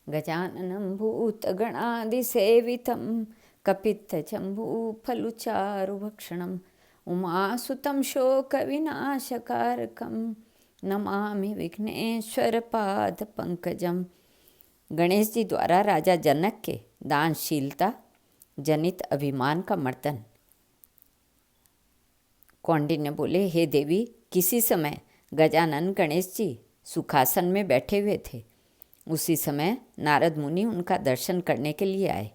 गजाननं भूतगणादिसेवितं कपित्थजम्बूफलचारुभक्षणम् उमासुतं शोकविनाशकारकं नमामि विघ्नेश्वरपादपङ्कजं। गणेश जी द्वारा राजा जनक के दानशीलता जनित अभिमान का मर्दन। कौंडिन्य बोले, हे देवी, किसी समय गजानन गणेश जी सुखासन में बैठे हुए थे। उसी समय नारद मुनि उनका दर्शन करने के लिए आए।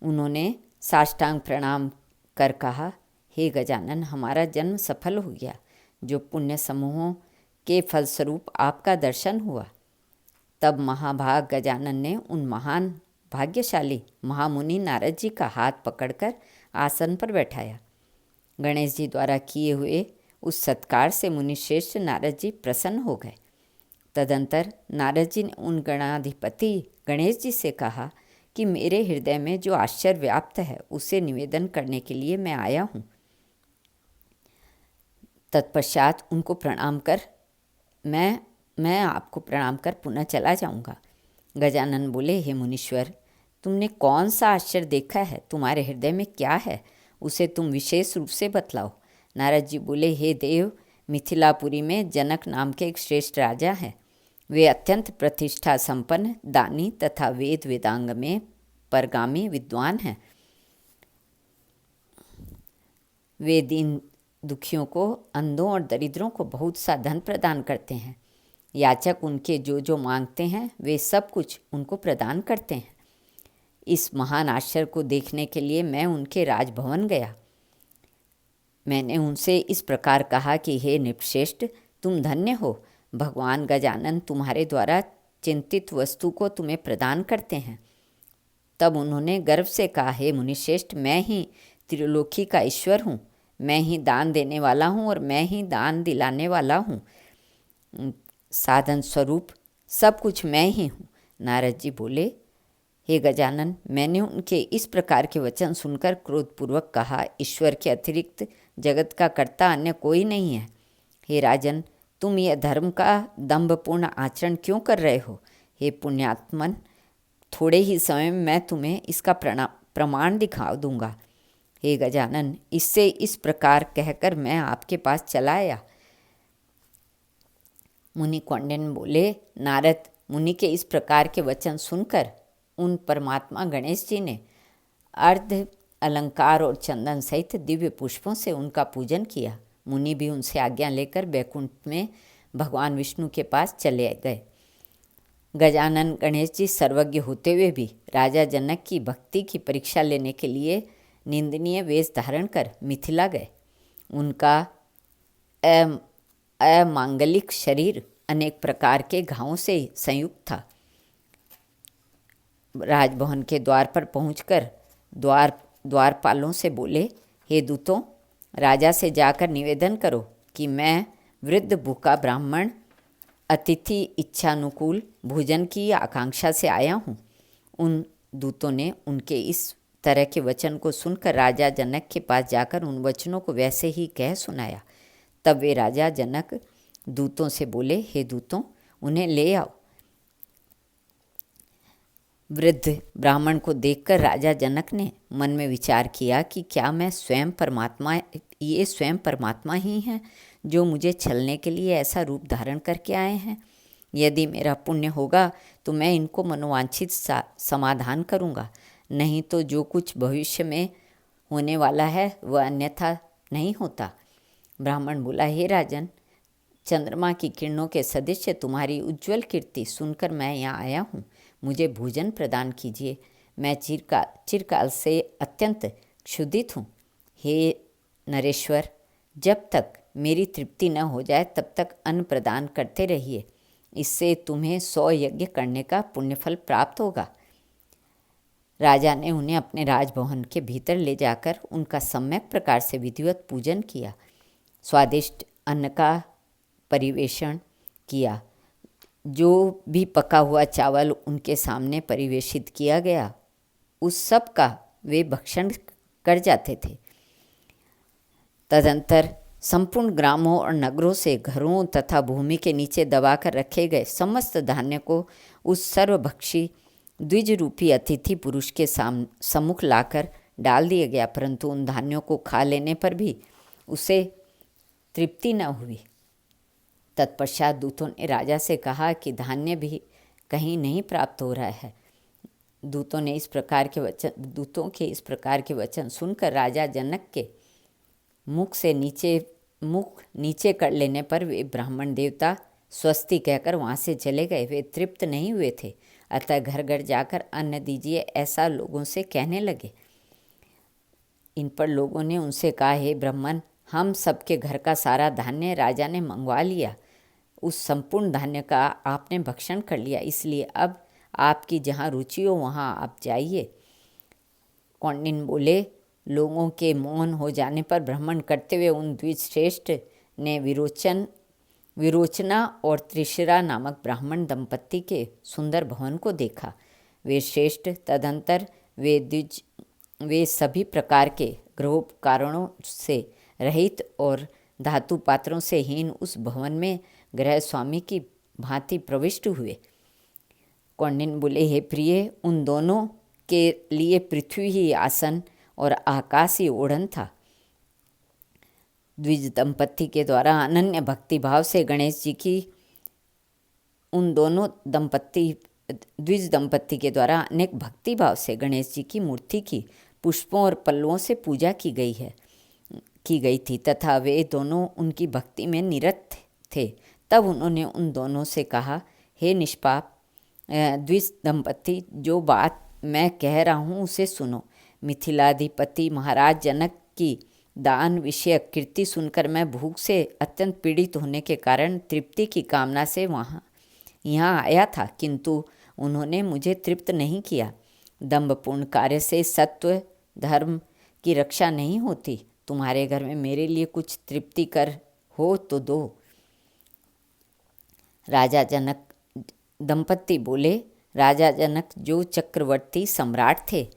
उन्होंने साष्टांग प्रणाम कर कहा, हे गजानन, हमारा जन्म सफल हो गया। जो पुण्य समूहों के फलस्वरूप आपका दर्शन हुआ। तब महाभाग गजानन ने उन महान भाग्यशाली महामुनि नारद जी का हाथ पकड़कर आसन पर बैठाया। गणेश जी द्वारा किए हुए उस सत्कार से मुनिश्रेष्ठ नारद जी प्रसन्न हो गए। तदंतर नारद जी ने उन गणाधिपति गणेश जी से कहा कि मेरे हृदय में जो आश्चर्य व्याप्त है उसे निवेदन करने के लिए मैं आया हूँ। तत्पश्चात उनको प्रणाम कर मैं आपको प्रणाम कर पुनः चला जाऊँगा। गजानन बोले, हे मुनीश्वर, तुमने कौन सा आश्चर्य देखा है? तुम्हारे हृदय में क्या है? उसे तुम विशेष रूप से बतलाओ। नारद जी बोले, हे देव, मिथिलापुरी में जनक नाम के एक श्रेष्ठ राजा हैं। वे अत्यंत प्रतिष्ठा संपन्न, दानी तथा वेद वेदांग में परगामी विद्वान हैं। वे दीन दुखियों को, अंधों और दरिद्रों को बहुत सा धन प्रदान करते हैं। याचक उनके जो जो मांगते हैं वे सब कुछ उनको प्रदान करते हैं। इस महान आश्चर्य को देखने के लिए मैं उनके राजभवन गया। मैंने उनसे इस प्रकार कहा कि हे नृपश्रेष्ठ, तुम धन्य हो। भगवान गजानन तुम्हारे द्वारा चिंतित वस्तु को तुम्हें प्रदान करते हैं। तब उन्होंने गर्व से कहा, हे मुनिश्रेष्ठ, मैं ही त्रिलोकी का ईश्वर हूँ। मैं ही दान देने वाला हूँ और मैं ही दान दिलाने वाला हूँ। साधन स्वरूप सब कुछ मैं ही हूँ। नारद जी बोले, हे गजानन, मैंने उनके इस प्रकार के वचन सुनकर क्रोधपूर्वक कहा, ईश्वर के अतिरिक्त जगत का कर्ता अन्य कोई नहीं है। हे राजन, तुम यह धर्म का दंभपूर्ण आचरण क्यों कर रहे हो? हे पुण्यात्मन, थोड़े ही समय में मैं तुम्हें इसका प्रमाण दिखा दूंगा। हे गजानन, इससे इस प्रकार कहकर मैं आपके पास चला आया। मुनि कौंडिन्य बोले, नारद मुनि के इस प्रकार के वचन सुनकर उन परमात्मा गणेश जी ने अर्ध अलंकार और चंदन सहित दिव्य पुष्पों से उनका पूजन किया। मुनि भी उनसे आज्ञा लेकर बैकुंठ में भगवान विष्णु के पास चले गए। गजानन गणेश जी सर्वज्ञ होते हुए भी राजा जनक की भक्ति की परीक्षा लेने के लिए निंदनीय वेश धारण कर मिथिला गए। उनका अमांगलिक शरीर अनेक प्रकार के घावों से संयुक्त था। राजभवन के द्वार पर पहुंचकर द्वारपालों से बोले, हे दूतों, राजा से जाकर निवेदन करो कि मैं वृद्ध भूखा ब्राह्मण अतिथि इच्छानुकूल भोजन की आकांक्षा से आया हूँ। उन दूतों ने उनके इस तरह के वचन को सुनकर राजा जनक के पास जाकर उन वचनों को वैसे ही कह सुनाया। तब वे राजा जनक दूतों से बोले, हे दूतों, उन्हें ले आओ। वृद्ध ब्राह्मण को देखकर राजा जनक ने मन में विचार किया कि क्या मैं ये स्वयं परमात्मा ही हैं जो मुझे छलने के लिए ऐसा रूप धारण करके आए हैं। यदि मेरा पुण्य होगा तो मैं इनको मनोवांछित समाधान करूँगा, नहीं तो जो कुछ भविष्य में होने वाला है वह अन्यथा नहीं होता। ब्राह्मण बोला, हे राजन, चंद्रमा की किरणों के सदृश तुम्हारी उज्ज्वल कीर्ति सुनकर मैं यहाँ आया हूँ। मुझे भोजन प्रदान कीजिए। मैं चिरकाल से अत्यंत क्षुधित हूँ। हे नरेश्वर, जब तक मेरी तृप्ति न हो जाए तब तक अन्न प्रदान करते रहिए। इससे तुम्हें 100 यज्ञ करने का पुण्यफल प्राप्त होगा। राजा ने उन्हें अपने राजभवन के भीतर ले जाकर उनका सम्यक प्रकार से विधिवत पूजन किया। स्वादिष्ट अन्न का परिवेषण किया। जो भी पका हुआ चावल उनके सामने परिवेशित किया गया, उस सब का वे भक्षण कर जाते थे। तदंतर संपूर्ण ग्रामों और नगरों से घरों तथा भूमि के नीचे दबाकर रखे गए समस्त धान्य को उस सर्वभक्षी द्विज रूपी अतिथि पुरुष के सम्मुख लाकर डाल दिया गया, परंतु उन धान्यों को खा लेने पर भी उसे तृप्ति न हुई। तत्पश्चात दूतों ने राजा से कहा कि धान्य भी कहीं नहीं प्राप्त हो रहा है। दूतों के इस प्रकार के वचन सुनकर राजा जनक के मुख नीचे कर लेने पर वे ब्राह्मण देवता स्वस्ति कहकर वहाँ से चले गए। वे तृप्त नहीं हुए थे, अतः घर घर जाकर अन्न दीजिए ऐसा लोगों से कहने लगे। इन पर लोगों ने उनसे कहा, हे ब्राह्मण, हम सबके घर का सारा धान्य राजा ने मंगवा लिया। उस संपूर्ण धान्य का आपने भक्षण कर लिया, इसलिए अब आपकी जहाँ रुचि हो वहाँ आप जाइए। कौंडिन्य बोले, लोगों के मौन हो जाने पर भ्रमण करते हुए उन द्विजश्रेष्ठ ने विरोचना और त्रिशिरा नामक ब्राह्मण दंपत्ति के सुंदर भवन को देखा। वे श्रेष्ठ तदंतर वे सभी प्रकार के गृहोपकरणों से रहित और धातु पात्रों से हीन उस भवन में गृह स्वामी की भांति प्रविष्ट हुए। कौंडिन्य बोले, हे प्रिय, उन दोनों के लिए पृथ्वी ही आसन और आकाश ही ओढ़न था। द्विज दंपत्ति के द्वारा अनन्य भक्ति भाव से गणेश जी की द्विज दंपत्ति के द्वारा अनेक भक्ति भाव से गणेश जी की मूर्ति की पुष्पों और पल्लवों से पूजा की गई थी तथा वे दोनों उनकी भक्ति में निरत थे। तब उन्होंने उन दोनों से कहा, हे निष्पाप द्विज दंपत्ति, जो बात मैं कह रहा हूँ उसे सुनो। मिथिलाधिपति महाराज जनक की दान विषयक कीर्ति सुनकर मैं भूख से अत्यंत पीड़ित होने के कारण तृप्ति की कामना से यहाँ आया था, किंतु उन्होंने मुझे तृप्त नहीं किया। दंभपूर्ण कार्य से सत्व धर्म की रक्षा नहीं होती। तुम्हारे घर में मेरे लिए कुछ तृप्तिकर हो तो दो। राजा जनक दंपत्ति बोले, राजा जनक जो चक्रवर्ती सम्राट थे,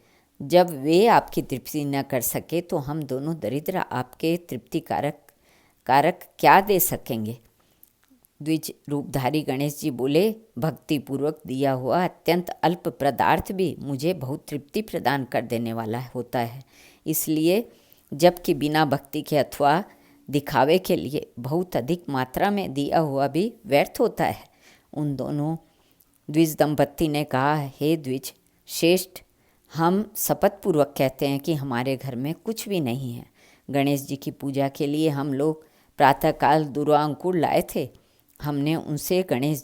जब वे आपकी तृप्ति न कर सके तो हम दोनों दरिद्र आपके तृप्ति कारक क्या दे सकेंगे। द्विज रूपधारी गणेश जी बोले, भक्तिपूर्वक दिया हुआ अत्यंत अल्प पदार्थ भी मुझे बहुत तृप्ति प्रदान कर देने वाला होता है, इसलिए जबकि बिना भक्ति के अथवा दिखावे के लिए बहुत अधिक मात्रा में दिया हुआ भी व्यर्थ होता है। उन दोनों द्विज दंपत्ति ने कहा, हे द्विज श्रेष्ठ, हम शपथपूर्वक कहते हैं कि हमारे घर में कुछ भी नहीं है। गणेश जी की पूजा के लिए हम लोग प्रातःकाल दुर्वा अंकुर लाए थे। हमने उनसे गणेश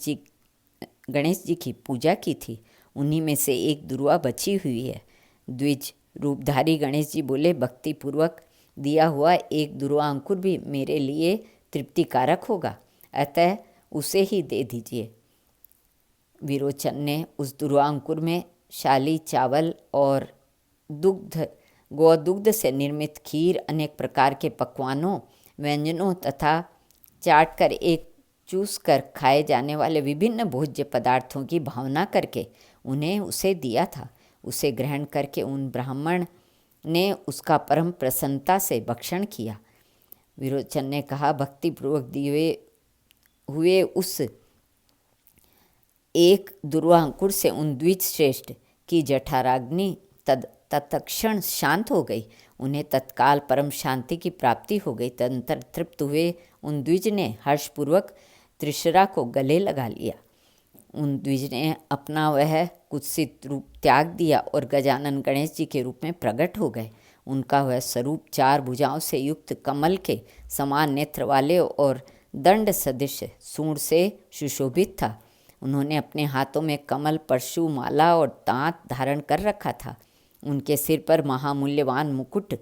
जी की पूजा की थी। उन्हीं में से एक दुर्वा बची हुई है। द्विज रूपधारी गणेश जी बोले, भक्तिपूर्वक दिया हुआ एक दुर्वा अंकुर भी मेरे लिए तृप्तिकारक होगा, अतः उसे ही दे दीजिए। विरोचन ने उस दुर्वा अंकुर में शाली चावल और गोदुग्ध से निर्मित खीर, अनेक प्रकार के पकवानों, व्यंजनों तथा चाट कर एक चूस कर खाए जाने वाले विभिन्न भोज्य पदार्थों की भावना करके उन्हें उसे दिया था। उसे ग्रहण करके उन ब्राह्मण ने उसका परम प्रसन्नता से भक्षण किया। विरोचन ने कहा, भक्तिपूर्वक दिए हुए उस एक दुर्वा अंकुर से उन द्विज श्रेष्ठ की जठराग्नि तत्क्षण शांत हो गई। उन्हें तत्काल परम शांति की प्राप्ति हो गई। तदंतर तृप्त हुए उन द्विज ने हर्षपूर्वक त्रिशरा को गले लगा लिया। उन द्विज ने अपना वह कुत्सित रूप त्याग दिया और गजानन गणेश जी के रूप में प्रकट हो गए। उनका वह स्वरूप चार भुजाओं से युक्त कमल के समान नेत्र वाले और दंड सदृश सूंड से सुशोभित था। उन्होंने अपने हाथों में कमल, परशु, माला और दांत धारण कर रखा था। उनके सिर पर महामूल्यवान मुकुट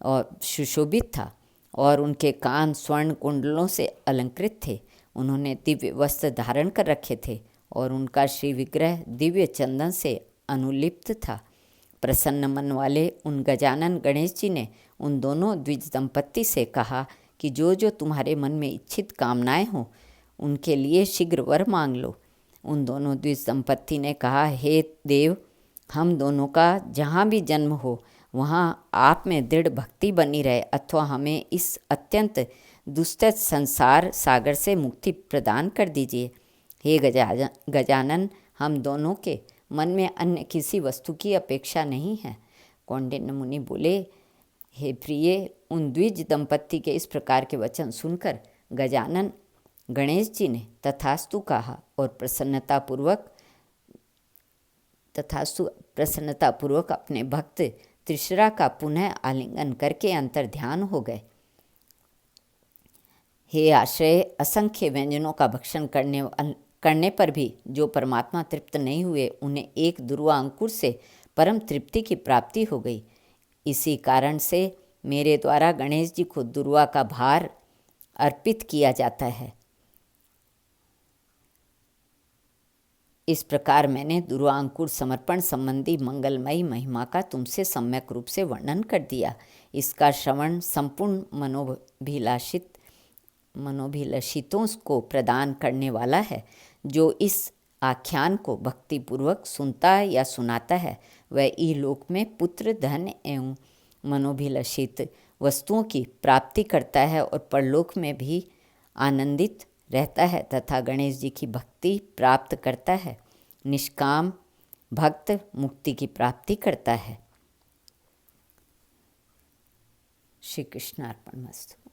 और सुशोभित था और उनके कान स्वर्ण कुंडलों से अलंकृत थे। उन्होंने दिव्य वस्त्र धारण कर रखे थे और उनका श्री विग्रह दिव्य चंदन से अनुलिप्त था। प्रसन्न मन वाले उन गजानन गणेश जी ने उन दोनों द्विज दंपत्ति से कहा कि जो जो तुम्हारे मन में इच्छित कामनाएं हों उनके लिए शीघ्र वर मांग लो। उन दोनों द्विज दंपत्ति ने कहा, हे देव, हम दोनों का जहाँ भी जन्म हो वहाँ आप में दृढ़ भक्ति बनी रहे, अथवा हमें इस अत्यंत दुष्ट संसार सागर से मुक्ति प्रदान कर दीजिए। हे गजानन, हम दोनों के मन में अन्य किसी वस्तु की अपेक्षा नहीं है। कौंडिन्य मुनि बोले, हे प्रिय, उन द्विज दंपत्ति के इस प्रकार के वचन सुनकर गजानन गणेश जी ने तथास्तु कहा और प्रसन्नतापूर्वक अपने भक्त त्रिशरा का पुनः आलिंगन करके अंतर ध्यान हो गए। हे आश्रय, असंख्य व्यंजनों का भक्षण करने पर भी जो परमात्मा तृप्त नहीं हुए, उन्हें एक दुर्वा अंकुर से परम तृप्ति की प्राप्ति हो गई। इसी कारण से मेरे द्वारा गणेश जी को दुर्वा का भार अर्पित किया जाता है। इस प्रकार मैंने दुर्वांकुर समर्पण संबंधी मंगलमयी महिमा का तुमसे सम्यक रूप से वर्णन कर दिया। इसका श्रवण संपूर्ण मनोभिलषितों को प्रदान करने वाला है। जो इस आख्यान को भक्तिपूर्वक सुनता या सुनाता है, वह इहलोक में पुत्र, धन एवं मनोभिलषित वस्तुओं की प्राप्ति करता है और परलोक में भी आनंदित रहता है तथा गणेश जी की भक्ति प्राप्त करता है। निष्काम भक्त मुक्ति की प्राप्ति करता है। श्री कृष्णार्पणमस्तु।